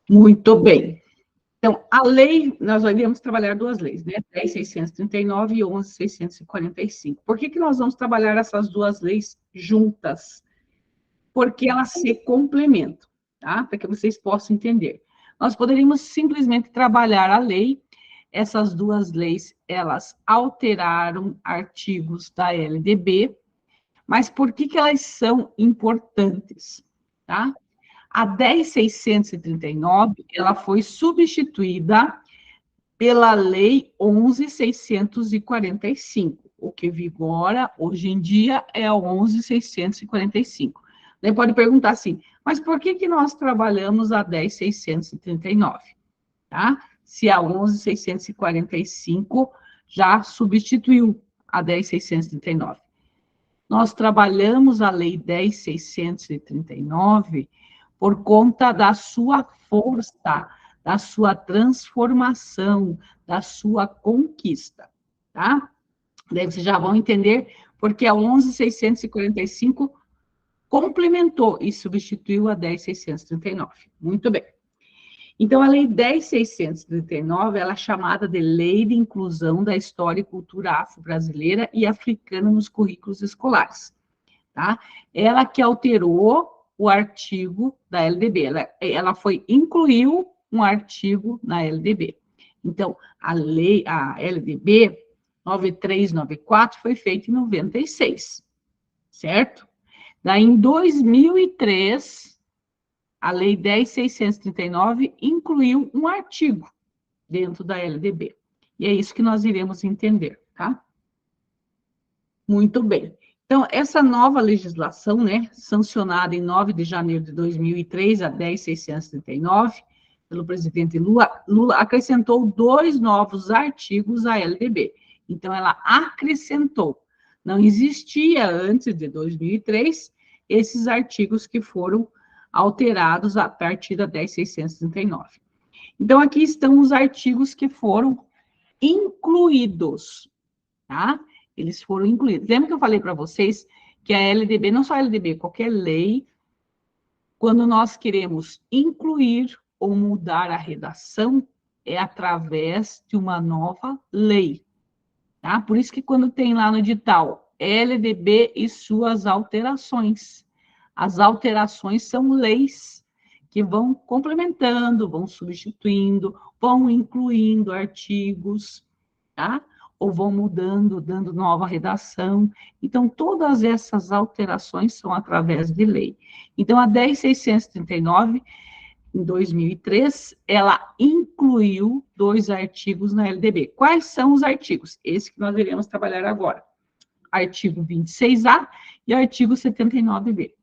Muito bem. Então, a lei, nós iremos trabalhar duas leis, né? 10.639 e 11.645. Por que nós vamos trabalhar essas duas leis juntas? Porque elas se complementam, tá? Para que vocês possam entender. Nós poderíamos simplesmente trabalhar a lei, essas duas leis, elas alteraram artigos da LDB, mas por que elas são importantes, tá? A 10.639, ela foi substituída pela Lei 11.645. O que vigora hoje em dia é o 11.645. Daí pode perguntar assim, mas por que nós trabalhamos a 10.639? Tá? Se a 11.645 já substituiu a 10.639. Nós trabalhamos a Lei 10.639 por conta da sua força, da sua transformação, da sua conquista, tá? Daí vocês já vão entender porque a 11.645 complementou e substituiu a 10.639. Muito bem. Então, a Lei 10.639, ela é chamada de Lei de Inclusão da História e Cultura Afro-Brasileira e Africana nos currículos escolares, tá? Ela que alterou o artigo da LDB, ela incluiu um artigo na LDB. Então, a LDB 9394 foi feita em 96, certo? Daí, em 2003, a Lei 10.639 incluiu um artigo dentro da LDB. E é isso que nós iremos entender, tá? Muito bem. Então, essa nova legislação, né, sancionada em 9 de janeiro de 2003, a 10.639, pelo presidente Lula acrescentou 2 novos artigos à LDB. Então, ela acrescentou. Não existia, antes de 2003, esses artigos que foram alterados a partir da 10.639. Então, aqui estão os artigos que foram incluídos, tá? Eles foram incluídos. Lembra que eu falei para vocês que a LDB, não só a LDB, qualquer lei, quando nós queremos incluir ou mudar a redação, é através de uma nova lei, tá? Por isso que quando tem lá no edital, LDB e suas alterações, as alterações são leis que vão complementando, vão substituindo, vão incluindo artigos, tá? Ou vão mudando, dando nova redação. Então, todas essas alterações são através de lei. Então, a 10.639, em 2003, ela incluiu 2 artigos na LDB. Quais são os artigos? Esse que nós iremos trabalhar agora. Artigo 26A e artigo 79B.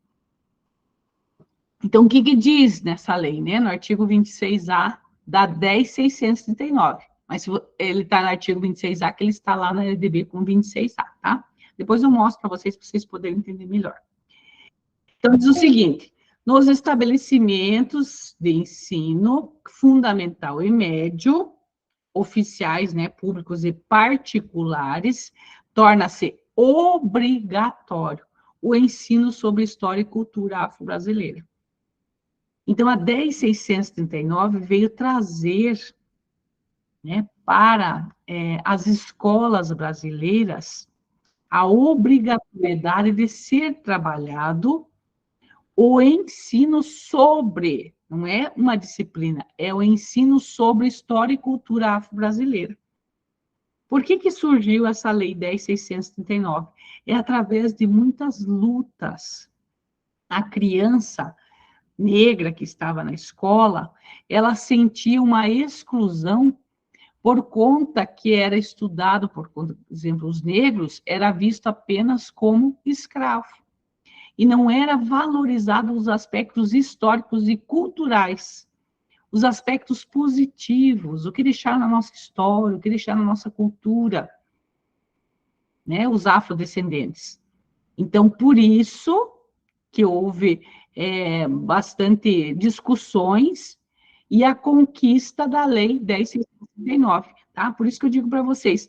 Então, o que diz nessa lei, né? No artigo 26A da 10.639. Mas se ele está no artigo 26A, que ele está lá na LDB com 26A, tá? Depois eu mostro para vocês poderem entender melhor. Então, diz o seguinte: nos estabelecimentos de ensino fundamental e médio, oficiais, né, públicos e particulares, torna-se obrigatório o ensino sobre história e cultura afro-brasileira. Então, a 10.639 veio trazer, né, para as escolas brasileiras a obrigatoriedade de ser trabalhado o ensino sobre, não é uma disciplina, é o ensino sobre história e cultura afro-brasileira. Por que surgiu essa lei 10.639? É através de muitas lutas. A criança negra que estava na escola, ela sentia uma exclusão por conta que era estudado, por exemplo, os negros, era visto apenas como escravo. E não era valorizado os aspectos históricos e culturais, os aspectos positivos, o que deixaram na nossa história, o que deixaram na nossa cultura, né, os afrodescendentes. Então, por isso que houve bastante discussões e a conquista da Lei 10.639, tá? Por isso que eu digo para vocês,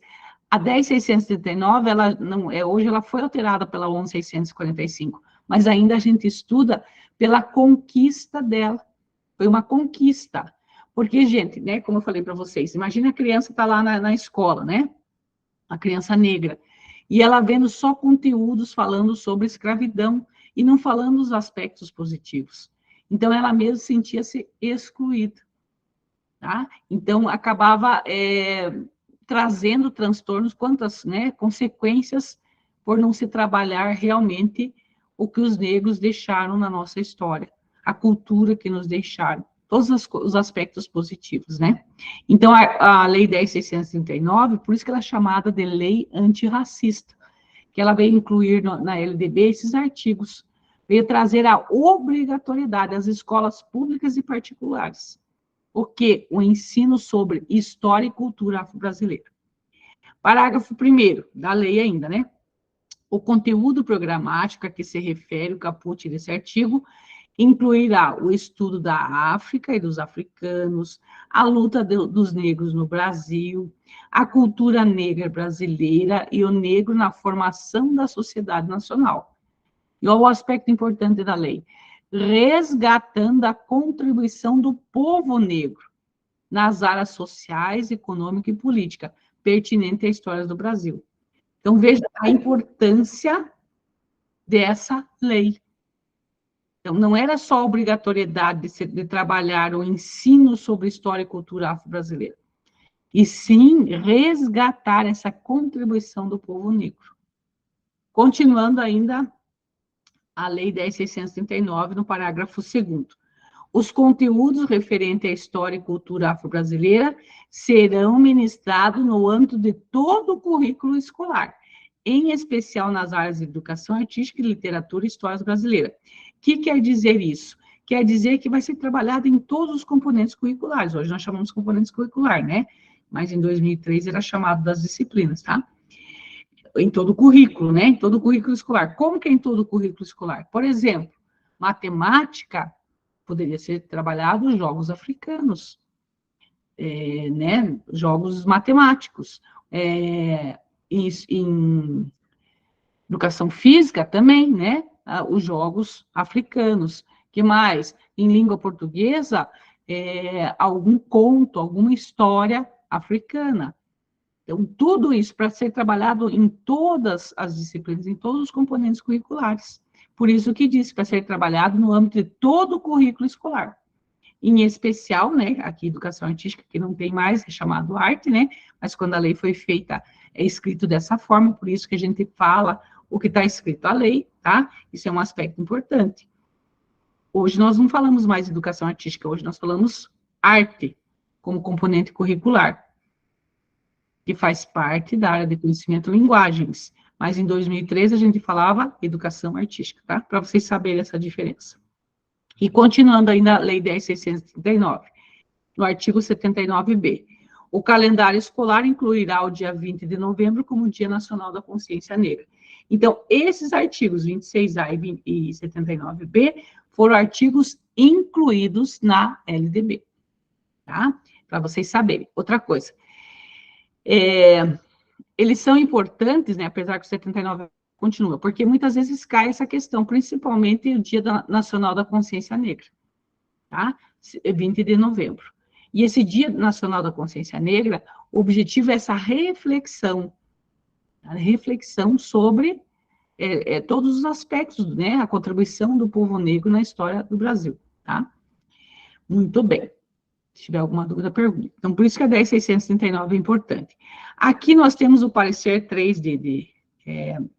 a 10.639, ela não, hoje ela foi alterada pela 11.645, mas ainda a gente estuda pela conquista dela, foi uma conquista. Porque, gente, né, como eu falei para vocês, imagina a criança tá lá na escola, né? A criança negra, e ela vendo só conteúdos falando sobre escravidão e não falando os aspectos positivos. Então, ela mesma sentia-se excluída, tá? Então, acabava trazendo transtornos, quantas, né, consequências por não se trabalhar realmente o que os negros deixaram na nossa história, a cultura que nos deixaram, todos os aspectos positivos, né? Então, a Lei 10.639, por isso que ela é chamada de Lei Antirracista, que ela veio incluir na LDB esses artigos, veio trazer a obrigatoriedade às escolas públicas e particulares, o quê? O ensino sobre história e cultura afro-brasileira. Parágrafo 1º da lei ainda, né? O conteúdo programático a que se refere o caput desse artigo incluirá o estudo da África e dos africanos, a luta dos negros no Brasil, a cultura negra brasileira e o negro na formação da sociedade nacional. E olha o aspecto importante da lei, resgatando a contribuição do povo negro nas áreas sociais, econômica e política, pertinente à história do Brasil. Então, veja a importância dessa lei. Então, não era só a obrigatoriedade de trabalhar o ensino sobre história e cultura afro-brasileira, e sim resgatar essa contribuição do povo negro. Continuando ainda a Lei 10.639, no parágrafo 2º. Os conteúdos referentes à história e cultura afro-brasileira serão ministrados no âmbito de todo o currículo escolar, em especial nas áreas de educação artística, literatura e história brasileira. O que quer dizer isso? Quer dizer que vai ser trabalhado em todos os componentes curriculares. Hoje nós chamamos de componentes curriculares, né? Mas em 2003 era chamado das disciplinas, tá? Em todo o currículo, né? Em todo o currículo escolar. Como que é em todo o currículo escolar? Por exemplo, matemática poderia ser trabalhado jogos africanos, né? Jogos matemáticos. Em educação física também, né? Os jogos africanos. Que mais? Em língua portuguesa, algum conto, alguma história africana. Então, tudo isso para ser trabalhado em todas as disciplinas, em todos os componentes curriculares. Por isso que diz para ser trabalhado no âmbito de todo o currículo escolar. Em especial, né, aqui educação artística, que não tem mais, é chamado arte, né, mas quando a lei foi feita, é escrito dessa forma, por isso que a gente fala o que está escrito a lei, tá? Isso é um aspecto importante. Hoje nós não falamos mais educação artística, hoje nós falamos arte como componente curricular, que faz parte da área de conhecimento e linguagens. Mas em 2013 a gente falava educação artística, tá? Para vocês saberem essa diferença. E continuando ainda a Lei 10.639, no artigo 79b, o calendário escolar incluirá o dia 20 de novembro como Dia Nacional da Consciência Negra. Então, esses artigos 26A e 79b foram artigos incluídos na LDB, tá? Para vocês saberem. Outra coisa, eles são importantes, né, apesar que o 79 continua, porque muitas vezes cai essa questão, principalmente o Dia Nacional da Consciência Negra, tá? 20 de novembro. E esse Dia Nacional da Consciência Negra, o objetivo é essa reflexão, a reflexão sobre todos os aspectos, né, a contribuição do povo negro na história do Brasil, tá? Muito bem. Se tiver alguma dúvida, pergunte. Então, por isso que a 10.639 é importante. Aqui nós temos o parecer 3 de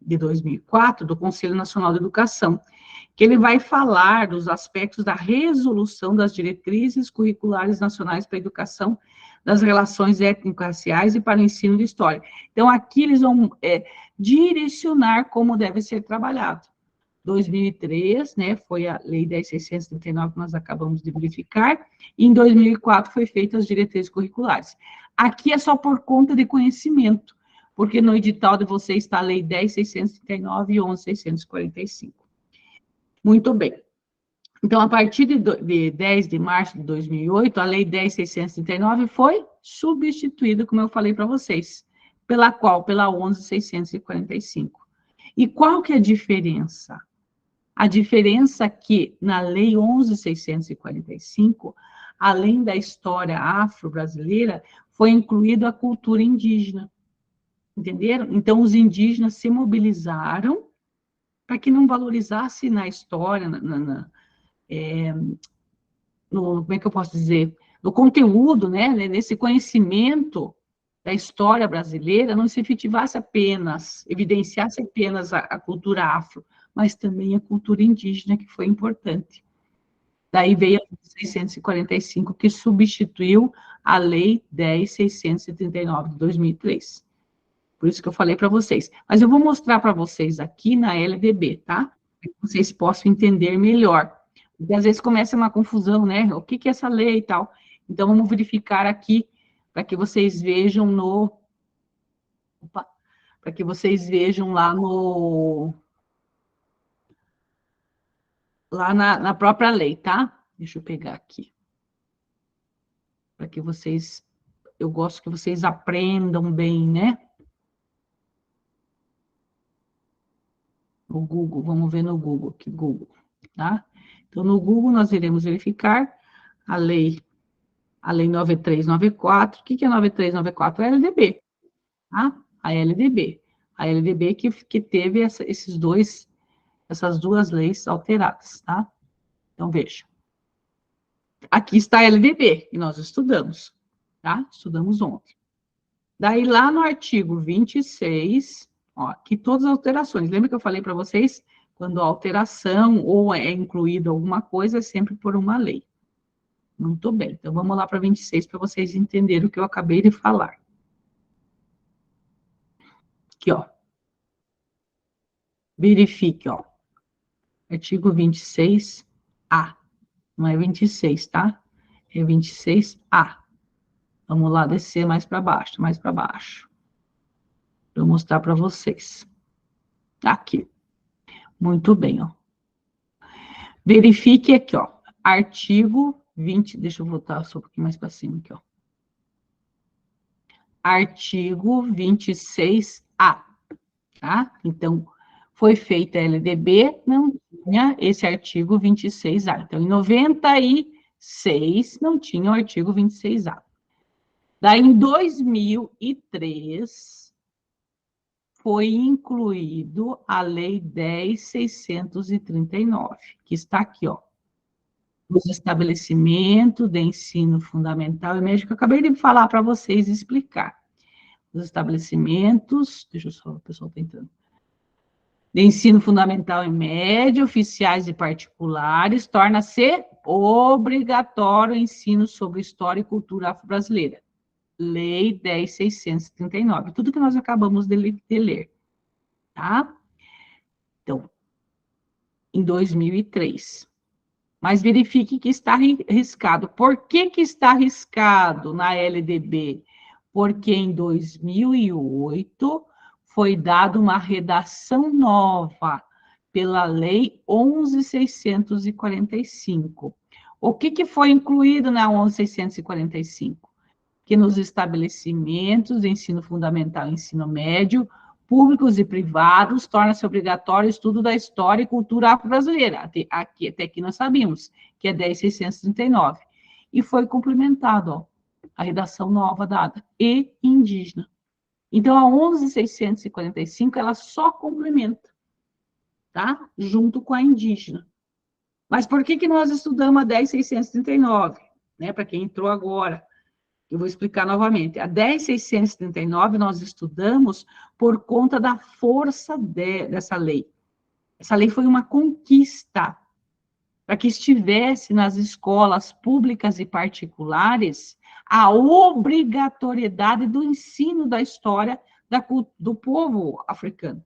2004, do Conselho Nacional de Educação, que ele vai falar dos aspectos da resolução das diretrizes curriculares nacionais para a educação, das relações étnico-raciais e para o ensino de história. Então, aqui eles vão direcionar como deve ser trabalhado. 2003, né, foi a Lei 10.639 que nós acabamos de verificar, e em 2004 foi feitas as diretrizes curriculares. Aqui é só por conta de conhecimento, porque no edital de vocês está a Lei 10.639 e 11.645. Muito bem. Então, a partir de 10 de março de 2008, a Lei 10.639 foi substituída, como eu falei para vocês, pela qual? Pela 11.645. E qual que é a diferença? A diferença é que, na Lei 11.645, além da história afro-brasileira, foi incluída a cultura indígena. Entenderam? Então, os indígenas se mobilizaram para que não valorizasse na história, como é que eu posso dizer? No conteúdo, né? Nesse conhecimento da história brasileira, não se efetivasse apenas, evidenciasse apenas a cultura afro, mas também a cultura indígena, que foi importante. Daí veio a 645, que substituiu a Lei 10.639 de 2003. Por isso que eu falei para vocês. Mas eu vou mostrar para vocês aqui na LDB, tá? Para que vocês possam entender melhor. Porque às vezes começa uma confusão, né? O que é essa lei e tal. Então, vamos verificar aqui para que vocês vejam no... Opa, para que vocês vejam lá no... Lá na própria lei, tá? Deixa eu pegar aqui. Para que vocês... Eu gosto que vocês aprendam bem, né? O Google, vamos ver no Google, aqui, Google, tá? Então, no Google, nós iremos verificar a lei 9394. O que é 9394? A LDB, tá? A LDB. A LDB que teve essas duas leis alteradas, tá? Então, veja. Aqui está a LDB, que nós estudamos, tá? Estudamos ontem. Daí, lá no artigo 26, ó, aqui todas as alterações. Lembra que eu falei para vocês? Quando a alteração ou é incluída alguma coisa, é sempre por uma lei. Muito bem. Então, vamos lá para 26 para vocês entenderem o que eu acabei de falar. Aqui, ó. Verifique, ó. Artigo 26A. Não é 26, tá? É 26A. Vamos lá descer mais para baixo, mais para baixo. Vou mostrar para vocês. Aqui. Muito bem, ó. Verifique aqui, ó. Artigo 20, deixa eu voltar só um pouquinho mais para cima aqui, ó. Artigo 26A, tá? Então, foi feita a LDB, não tinha esse artigo 26A. Então, em 96, não tinha o artigo 26A. Daí, em 2003, foi incluído a Lei 10.639, que está aqui, ó. Os estabelecimentos de ensino fundamental e médio, que eu acabei de falar para vocês explicar. Os estabelecimentos, deixa eu só, o pessoal está entrando, de ensino fundamental e médio, oficiais e particulares, torna-se obrigatório o ensino sobre história e cultura afro-brasileira. Lei 10.639, tudo que nós acabamos de ler, tá? Então, em 2003. Mas verifique que está riscado. Por que está riscado na LDB? Porque em 2008 foi dada uma redação nova pela Lei 11.645. O que foi incluído na 11.645? Que nos estabelecimentos de ensino fundamental e ensino médio, públicos e privados, torna-se obrigatório o estudo da história e cultura afro-brasileira. Até aqui nós sabíamos que é 10.639. E foi complementado, ó, a redação nova dada, e indígena. Então, a 11.645, ela só complementa, tá? Junto com a indígena. Mas por que nós estudamos a 10.639? Né? Para quem entrou agora. Eu vou explicar novamente. A 10.639 nós estudamos por conta da força dessa lei. Essa lei foi uma conquista para que estivesse nas escolas públicas e particulares a obrigatoriedade do ensino da história do povo africano.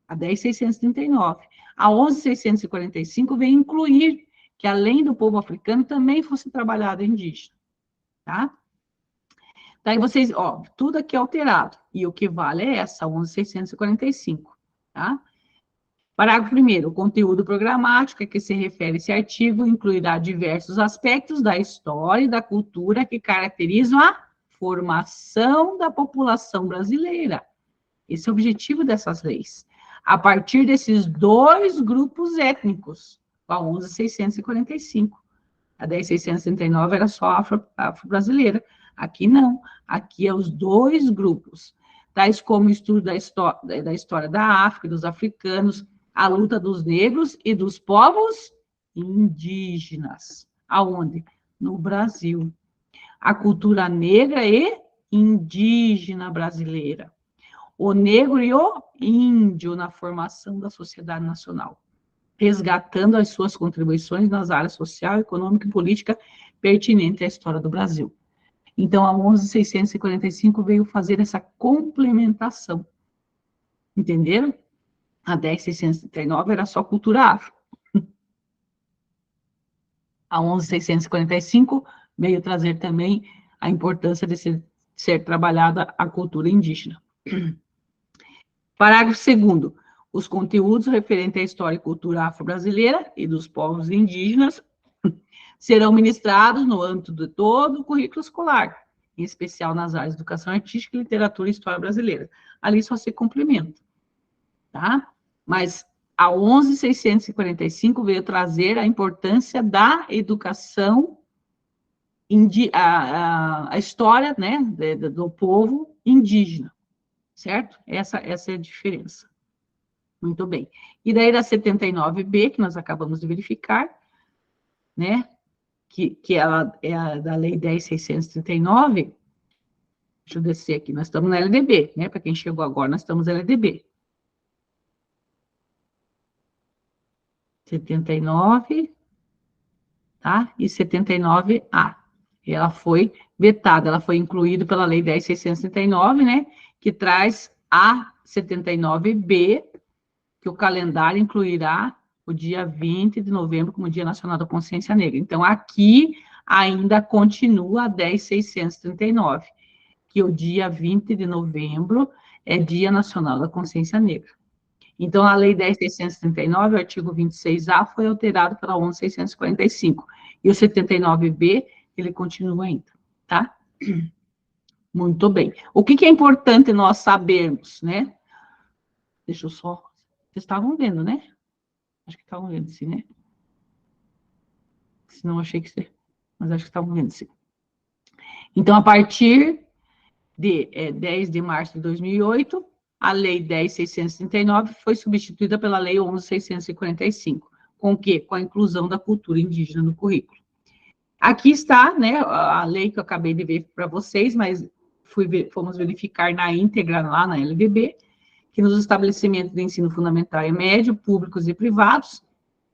A 10.639. A 11.645 vem incluir que, além do povo africano, também fosse trabalhado indígena. Tá? Daí vocês, ó, tudo aqui é alterado. E o que vale é essa, 11.645, tá? Parágrafo 1º, o conteúdo programático a que se refere esse artigo incluirá diversos aspectos da história e da cultura que caracterizam a formação da população brasileira. Esse é o objetivo dessas leis. a partir desses dois grupos étnicos, com a 11.645. A 10.639 era só afro-brasileira. Aqui não. Aqui é os dois grupos, tais como o estudo da história da África, dos africanos, a luta dos negros e dos povos indígenas. Aonde? No Brasil. A cultura negra e indígena brasileira. O negro e o índio na formação da sociedade nacional, resgatando as suas contribuições nas áreas social, econômica e política pertinente à história do Brasil. Então, a 11.645 veio fazer essa complementação. Entenderam? A 10.639 era só cultura afro. A 11.645 veio trazer também a importância de ser trabalhada a cultura indígena. Parágrafo 2º. Os conteúdos referentes à história e cultura afro-brasileira e dos povos indígenas serão ministrados no âmbito de todo o currículo escolar, em especial nas áreas de educação artística, literatura e história brasileira. Ali só se complementa, tá? Mas a 11.645 veio trazer a importância da educação, a história, né, do povo indígena, certo? Essa é a diferença. Muito bem. E daí da 79B, que nós acabamos de verificar, né, que ela é a da Lei 10.639, deixa eu descer aqui, nós estamos na LDB, né, para quem chegou agora, nós estamos na LDB. 79, tá? E 79A. Ela foi vetada, ela foi incluída pela Lei 10.639, né, que traz a 79B, que o calendário incluirá o dia 20 de novembro como Dia Nacional da Consciência Negra. Então, aqui ainda continua a 10.639, que o dia 20 de novembro é Dia Nacional da Consciência Negra. Então, a Lei 10.639, o artigo 26A, foi alterado pela 11.645. E o 79B, ele continua ainda, tá? Muito bem. O que é importante nós sabermos, né? Deixa eu só... Vocês estavam vendo, né? Acho que estavam vendo, sim, né? Senão eu achei que você... Mas acho que estavam vendo, sim. Então, a partir de 10 de março de 2008, a Lei 10.639 foi substituída pela Lei 11.645. Com o quê? Com a inclusão da cultura indígena no currículo. Aqui está, né, a lei que eu acabei de ver para vocês, mas fomos verificar na íntegra lá na LDB, que nos estabelecimentos de ensino fundamental e médio, públicos e privados,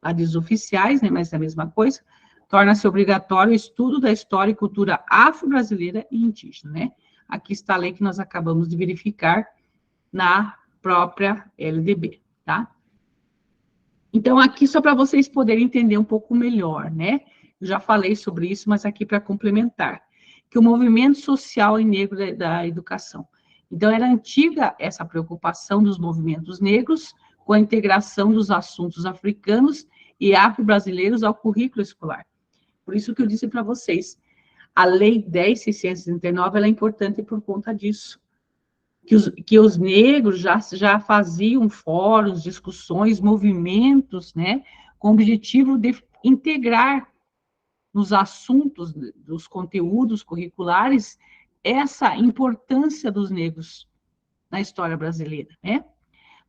a desoficiais, né, mas é a mesma coisa, torna-se obrigatório o estudo da história e cultura afro-brasileira e indígena, né? Aqui está a lei que nós acabamos de verificar na própria LDB, tá? Então, aqui só para vocês poderem entender um pouco melhor, né? Eu já falei sobre isso, mas aqui para complementar, que o movimento social e negro da educação. Então, era antiga essa preocupação dos movimentos negros com a integração dos assuntos africanos e afro-brasileiros ao currículo escolar. Por isso que eu disse para vocês, a Lei 10.639 ela é importante por conta disso. Que os negros já faziam fóruns, discussões, movimentos, né, com o objetivo de integrar nos assuntos dos conteúdos curriculares essa importância dos negros na história brasileira, né?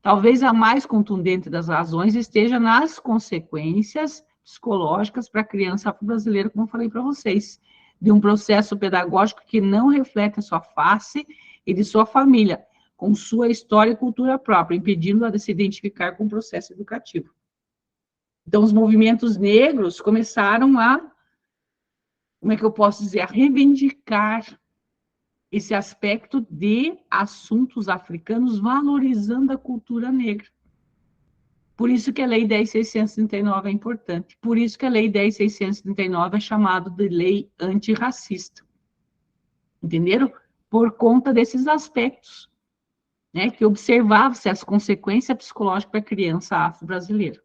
Talvez a mais contundente das razões esteja nas consequências psicológicas para a criança afro-brasileira, como eu falei para vocês, de um processo pedagógico que não reflete a sua face e de sua família, com sua história e cultura própria, impedindo-a de se identificar com o processo educativo. Então, os movimentos negros começaram a, como é que eu posso dizer, a reivindicar esse aspecto de assuntos africanos, valorizando a cultura negra. Por isso que a Lei 10.639 é importante. Por isso que a Lei 10.639 é chamada de lei antirracista. Entenderam? Por conta desses aspectos, né, que observava-se as consequências psicológicas para a criança afro-brasileira.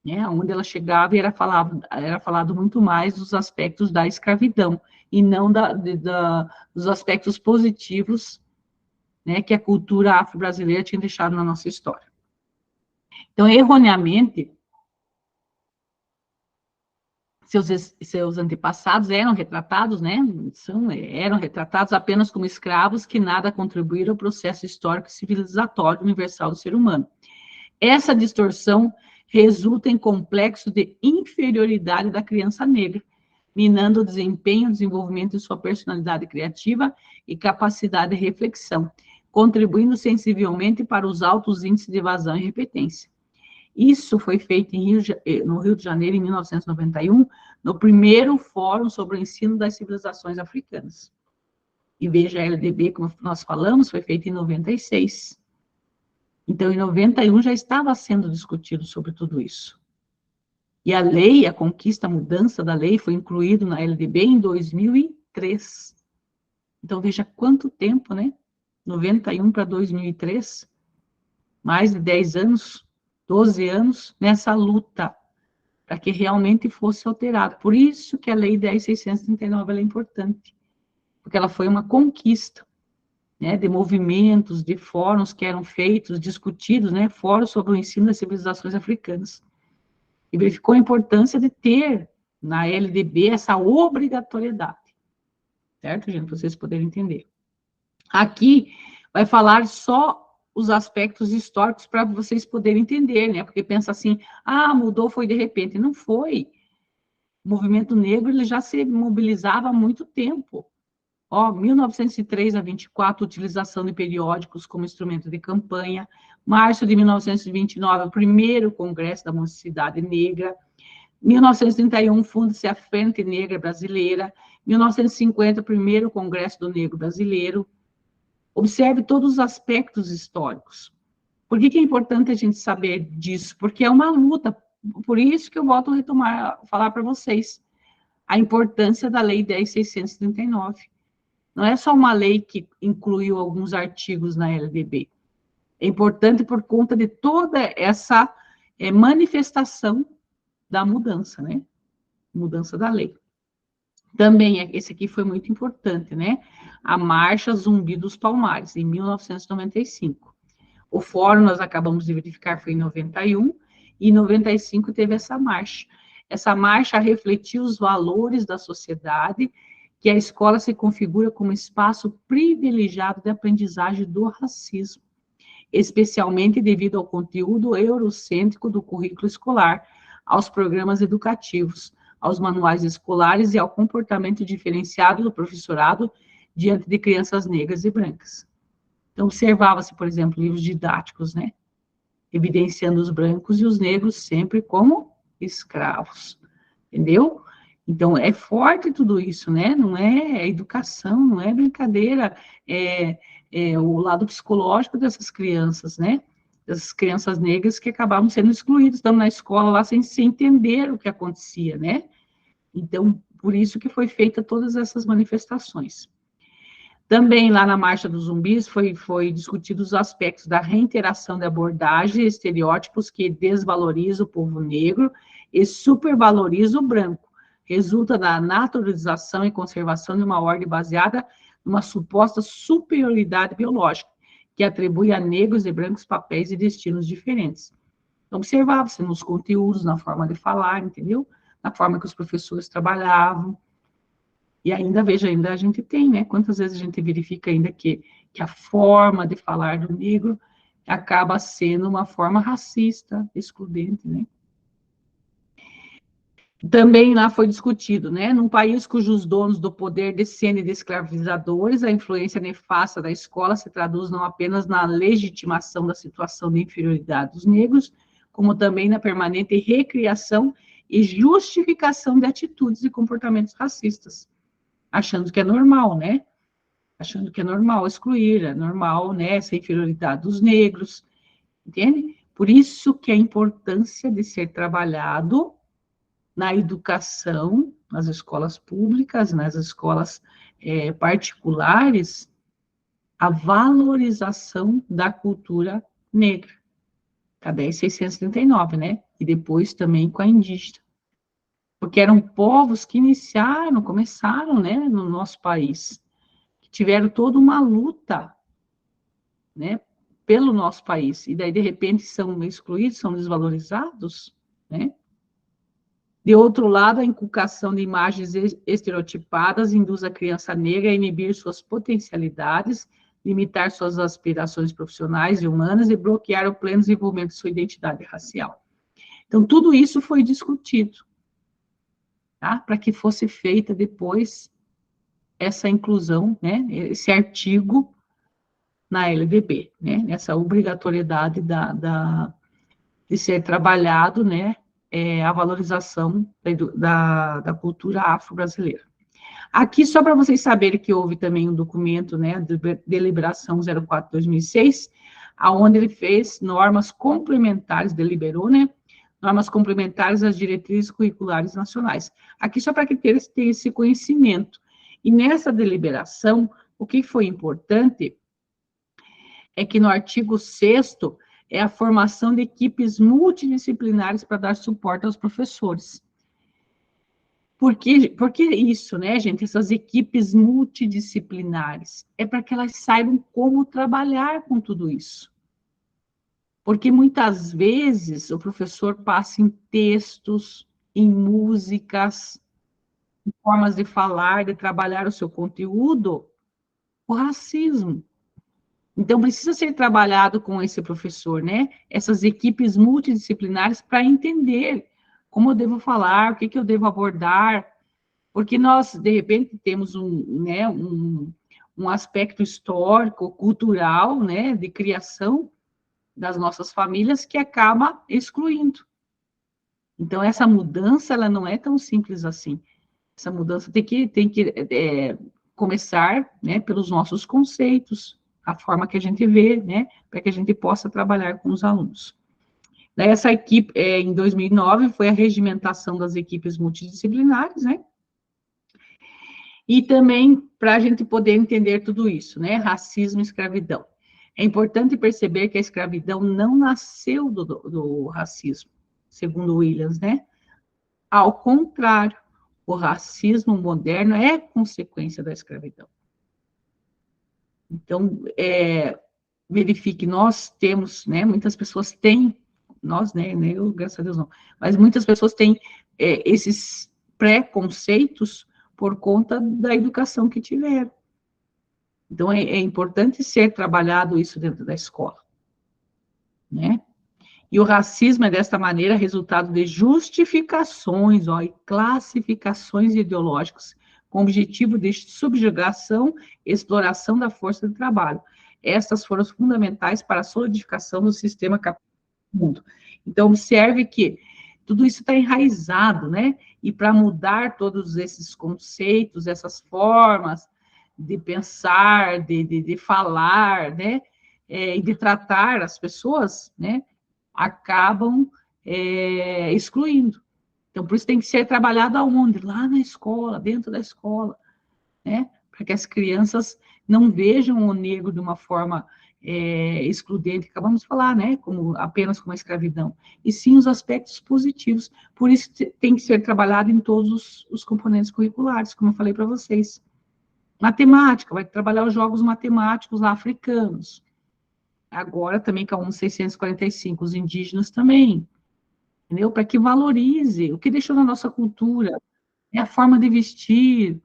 Né, onde ela chegava e era falado muito mais dos aspectos da escravidão, e não dos aspectos positivos, né, que a cultura afro-brasileira tinha deixado na nossa história. Então, erroneamente, seus antepassados eram retratados, né? Eram retratados apenas como escravos que nada contribuíram ao processo histórico e civilizatório universal do ser humano. Essa distorção resulta em complexo de inferioridade da criança negra, minando o desempenho, o desenvolvimento de sua personalidade criativa e capacidade de reflexão, contribuindo sensivelmente para os altos índices de evasão e repetência. Isso foi feito no Rio de Janeiro, em 1991, no primeiro Fórum sobre o Ensino das Civilizações Africanas. E veja, a LDB, como nós falamos, foi feita em 96. Então, em 91 já estava sendo discutido sobre tudo isso. E a lei, a conquista, a mudança da lei foi incluído na LDB em 2003. Então, veja quanto tempo, né? 91 para 2003, mais de 10 anos, 12 anos, nessa luta, para que realmente fosse alterado. Por isso que a Lei 10.639 é importante, porque ela foi uma conquista, né, de movimentos, de fóruns que eram feitos, discutidos, né, fóruns sobre o ensino das civilizações africanas. E verificou a importância de ter na LDB essa obrigatoriedade, certo, gente? Para vocês poderem entender. Aqui vai falar só os aspectos históricos para vocês poderem entender, né? Porque pensa assim, mudou, foi de repente. Não foi. O movimento negro ele já se mobilizava há muito tempo. 1903 a 24, utilização de periódicos como instrumento de campanha. Março de 1929, o primeiro Congresso da Mocidade Negra. 1931, funda-se a Frente Negra Brasileira. 1950, o primeiro Congresso do Negro Brasileiro. Observe todos os aspectos históricos. Por que é importante a gente saber disso? Porque é uma luta. Por isso que eu volto a retomar, falar para vocês a importância da Lei 10.639. Não é só uma lei que incluiu alguns artigos na LDB. É importante por conta de toda essa manifestação da mudança, né? Mudança da lei. Também, esse aqui foi muito importante, né? A Marcha Zumbi dos Palmares, em 1995. O fórum, nós acabamos de verificar, foi em 91, e em 95 teve essa marcha. Essa marcha refletiu os valores da sociedade, que a escola se configura como espaço privilegiado de aprendizagem do racismo, especialmente devido ao conteúdo eurocêntrico do currículo escolar, aos programas educativos, aos manuais escolares e ao comportamento diferenciado do professorado diante de crianças negras e brancas. Então, observava-se, por exemplo, livros didáticos, né? Evidenciando os brancos e os negros sempre como escravos, entendeu? Então, é forte tudo isso, né? Não é educação, não é brincadeira, é o lado psicológico dessas crianças, né? Dessas crianças negras que acabavam sendo excluídas, estão na escola lá sem entender o que acontecia, né? Então, por isso que foi feita todas essas manifestações. Também lá na Marcha dos Zumbis foi discutido os aspectos da reiteração de abordagem, estereótipos que desvalorizam o povo negro e supervaloriza o branco. Resulta da naturalização e conservação de uma ordem baseada numa suposta superioridade biológica, que atribui a negros e brancos papéis e destinos diferentes. Então, observava-se nos conteúdos, na forma de falar, entendeu? Na forma que os professores trabalhavam. E ainda, veja, ainda a gente tem, né? Quantas vezes a gente verifica ainda que a forma de falar do negro acaba sendo uma forma racista, excludente, né? Também lá foi discutido, né? Num país cujos donos do poder descendem de escravizadores, a influência nefasta da escola se traduz não apenas na legitimação da situação de inferioridade dos negros, como também na permanente recriação e justificação de atitudes e comportamentos racistas, achando que é normal, né? Achando que é normal excluir, é normal, né, essa inferioridade dos negros, entende? Por isso que a importância de ser trabalhado na educação, nas escolas públicas, nas escolas particulares, a valorização da cultura negra, a 10.639, né? E depois também com a indígena. Porque eram povos que começaram, né, no nosso país, que tiveram toda uma luta, né, pelo nosso país, e daí, de repente, são excluídos, são desvalorizados, né? De outro lado, a inculcação de imagens estereotipadas induz a criança negra a inibir suas potencialidades, limitar suas aspirações profissionais e humanas e bloquear o pleno desenvolvimento de sua identidade racial. Então, tudo isso foi discutido, tá? Para que fosse feita depois essa inclusão, né? Esse artigo na LDB, né? Essa obrigatoriedade de ser trabalhado, né? A valorização da cultura afro-brasileira. Aqui, só para vocês saberem que houve também um documento, né, de deliberação 04/2006, aonde ele fez normas complementares, deliberou, né, normas complementares às diretrizes curriculares nacionais. Aqui, só para que eles tenham esse conhecimento. E nessa deliberação, o que foi importante é que no artigo 6º, é a formação de equipes multidisciplinares para dar suporte aos professores. Por que isso, né, gente? Essas equipes multidisciplinares. É para que elas saibam como trabalhar com tudo isso. Porque muitas vezes o professor passa em textos, em músicas, em formas de falar, de trabalhar o seu conteúdo, o racismo. Então, precisa ser trabalhado com esse professor, né? Essas equipes multidisciplinares para entender como eu devo falar, o que eu devo abordar, porque nós, de repente, temos um aspecto histórico, cultural, né, de criação das nossas famílias que acaba excluindo. Então, essa mudança, ela não é tão simples assim. Essa mudança tem que começar, né, pelos nossos conceitos, a forma que a gente vê, né, para que a gente possa trabalhar com os alunos. Daí, essa equipe, em 2009, foi a regimentação das equipes multidisciplinares, né, e também para a gente poder entender tudo isso, né, racismo e escravidão. É importante perceber que a escravidão não nasceu do racismo, segundo Williams, né, ao contrário, o racismo moderno é consequência da escravidão. Então, verifique, nós temos, né, muitas pessoas têm, nós, né, eu, graças a Deus não, mas muitas pessoas têm esses preconceitos por conta da educação que tiveram. Então, é importante ser trabalhado isso dentro da escola, né? E o racismo é, desta maneira, resultado de justificações, e classificações ideológicas, com o objetivo de subjugação e exploração da força de trabalho. Estas foram fundamentais para a solidificação do sistema capitalista do mundo. Então, observe que tudo isso está enraizado, né? E para mudar todos esses conceitos, essas formas de pensar, de falar, né? E de tratar as pessoas, né? Acabam excluindo. Então, por isso tem que ser trabalhado aonde? Lá na escola, dentro da escola, né? Para que as crianças não vejam o negro de uma forma excludente, acabamos de falar, né? Apenas como a escravidão, e sim os aspectos positivos. Por isso tem que ser trabalhado em todos os componentes curriculares, como eu falei para vocês. Matemática, vai trabalhar os jogos matemáticos lá africanos. Agora também com a ONU 645, os indígenas também, entendeu? Para que valorize o que deixou na nossa cultura, a forma de vestir,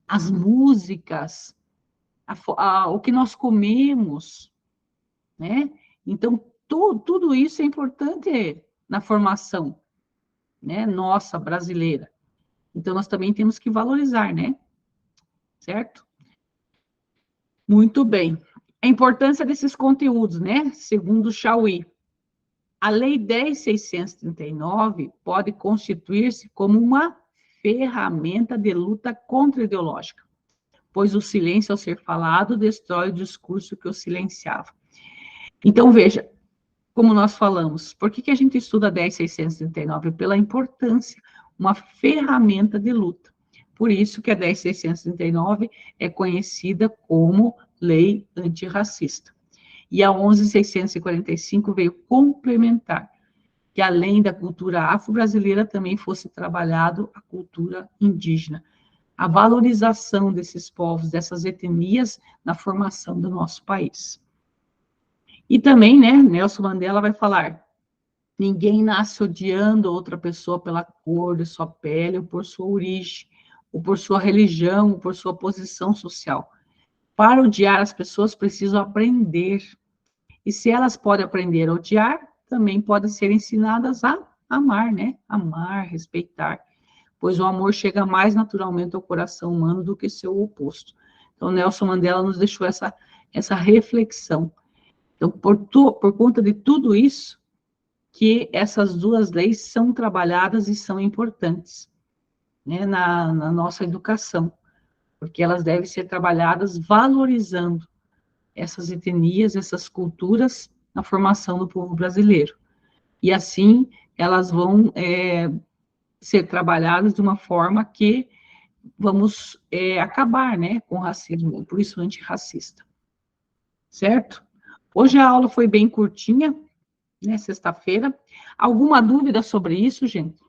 as músicas, o que nós comemos, né? Então, tudo isso é importante na formação, né, nossa, brasileira. Então, nós também temos que valorizar, né? Certo? Muito bem. A importância desses conteúdos, né? Segundo o Chauí, a Lei 10.639 pode constituir-se como uma ferramenta de luta contra-ideológica, pois o silêncio, ao ser falado, destrói o discurso que o silenciava. Então, veja, como nós falamos, por que a gente estuda a 10.639? Pela importância, uma ferramenta de luta. Por isso que a 10.639 é conhecida como Lei Antirracista. E a 11.645 veio complementar, que além da cultura afro-brasileira, também fosse trabalhado a cultura indígena, a valorização desses povos, dessas etnias na formação do nosso país. E também, né, Nelson Mandela vai falar: ninguém nasce odiando outra pessoa pela cor de sua pele, ou por sua origem, ou por sua religião, ou por sua posição social. Para odiar as pessoas, precisam aprender. E se elas podem aprender a odiar, também podem ser ensinadas a amar, né? Amar, respeitar. Pois o amor chega mais naturalmente ao coração humano do que seu oposto. Então, Nelson Mandela nos deixou essa reflexão. Então, por conta de tudo isso, que essas duas leis são trabalhadas e são importantes, né, na nossa educação, porque elas devem ser trabalhadas valorizando essas etnias, essas culturas na formação do povo brasileiro. E assim, elas vão ser trabalhadas de uma forma que vamos acabar, né, com o racismo, por isso antirracista. Certo? Hoje a aula foi bem curtinha, né, sexta-feira. Alguma dúvida sobre isso, gente?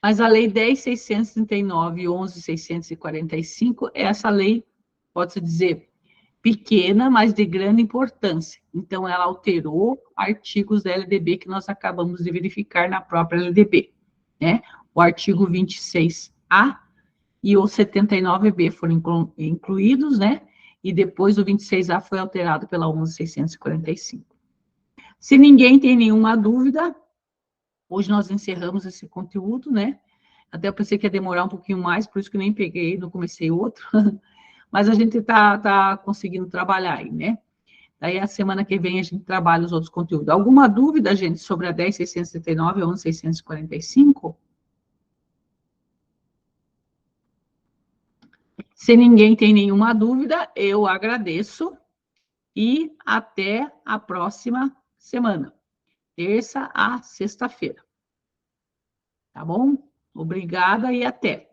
Mas a Lei 10.639 e 11.645, essa lei, pode-se dizer, pequena, mas de grande importância. Então, ela alterou artigos da LDB que nós acabamos de verificar na própria LDB, né? O artigo 26A e o 79B foram incluídos, né? E depois o 26A foi alterado pela 11.645. Se ninguém tem nenhuma dúvida, hoje nós encerramos esse conteúdo, né? Até eu pensei que ia demorar um pouquinho mais, por isso que nem peguei, não comecei outro. Mas a gente tá conseguindo trabalhar aí, né? Daí a semana que vem a gente trabalha os outros conteúdos. Alguma dúvida, gente, sobre a 10.639 ou 11.645? Se ninguém tem nenhuma dúvida, eu agradeço e até a próxima semana, terça a sexta-feira. Tá bom? Obrigada e até.